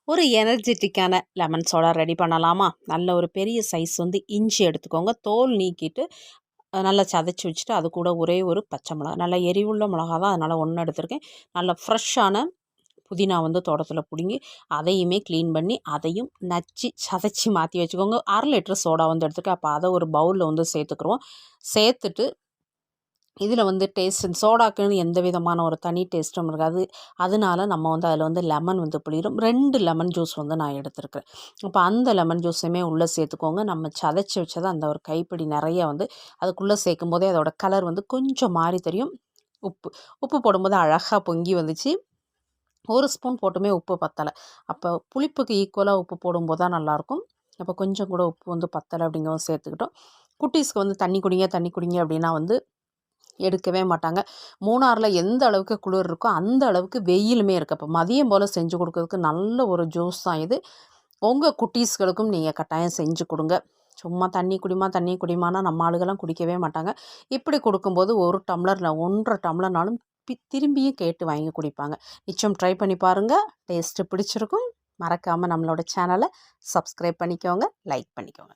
ஒரு எனர்ஜெட்டிக்கான lemon soda ready பண்ணலாமா? நல்ல ஒரு பெரிய சைஸ் வந்து இஞ்சி எடுத்துக்கோங்க. தோல் நீக்கிட்டு நல்லா சதைச்சி வச்சுட்டு அது கூட ஒரே ஒரு பச்சை மிளகா, நல்லா எரிவுள்ள மிளகா தான், அதனால் 1 எடுத்திருக்கேன். நல்ல ஃப்ரெஷ்ஷான புதினா வந்து தோட்டத்தில் பிடுங்கி அதையுமே க்ளீன் பண்ணி அதையும் நச்சு சதைச்சி மாற்றி வச்சுக்கோங்க. 1/2 லிட்டர் சோடா வந்து எடுத்துருக்கேன். அப்போ அதை ஒரு பவுலில் வந்து சேர்த்துக்குருவோம். சேர்த்துட்டு இதில் வந்து டேஸ்ட் சோடாக்குன்னு எந்த விதமான ஒரு தனி டேஸ்ட்டும் இருக்காது. அதனால நம்ம வந்து அதில் வந்து லெமன் வந்து புழியிறோம். 2 லெமன் ஜூஸ் வந்து நான் எடுத்துருக்கிறேன். அப்போ அந்த லெமன் ஜூஸுமே உள்ளே சேர்த்துக்கோங்க. நம்ம சதைச்சி வச்சதை அந்த ஒரு கைப்பிடி நிறைய வந்து அதுக்குள்ளே சேர்க்கும்போதே அதோட கலர் வந்து கொஞ்சம் மாறி தெரியும். உப்பு போடும்போது அழகாக பொங்கி வந்துச்சு. 1 ஸ்பூன் போட்டுமே உப்பு பத்தலை. அப்போ புளிப்புக்கு ஈக்குவலாக உப்பு போடும்போது தான் நல்லாயிருக்கும். அப்போ கொஞ்சம் கூட உப்பு வந்து பத்தலை அப்படிங்கிறத சேர்த்துக்கிட்டோம். குட்டீஸ்க்கு வந்து தண்ணி குடிங்க அப்படின்னா வந்து எடுக்கவே மாட்டாங்க. மூணாறில் எந்த அளவுக்கு குளிர் இருக்கோ அந்த அளவுக்கு வெயிலுமே இருக்குது. அப்போ மதியம் போல் செஞ்சு கொடுக்கறதுக்கு நல்ல ஒரு ஜூஸ் தான் இது. உங்கள் குட்டீஸ்களுக்கும் நீங்கள் கட்டாயம் செஞ்சு கொடுங்க. சும்மா தண்ணி குடிமானா நம்ம ஆளுகெல்லாம் குடிக்கவே மாட்டாங்க. இப்படி கொடுக்கும்போது 1 டம்ளர் இல்லை 1 1/2 டம்ளர்னாலும் திரும்பியும் கேட்டு வாங்கி குடிப்பாங்க. நிச்சயம் ட்ரை பண்ணி பாருங்கள். டேஸ்ட்டு பிடிச்சிருக்கும். மறக்காமல் நம்மளோட சேனலை சப்ஸ்கிரைப் பண்ணிக்கோங்க, லைக் பண்ணிக்கோங்க.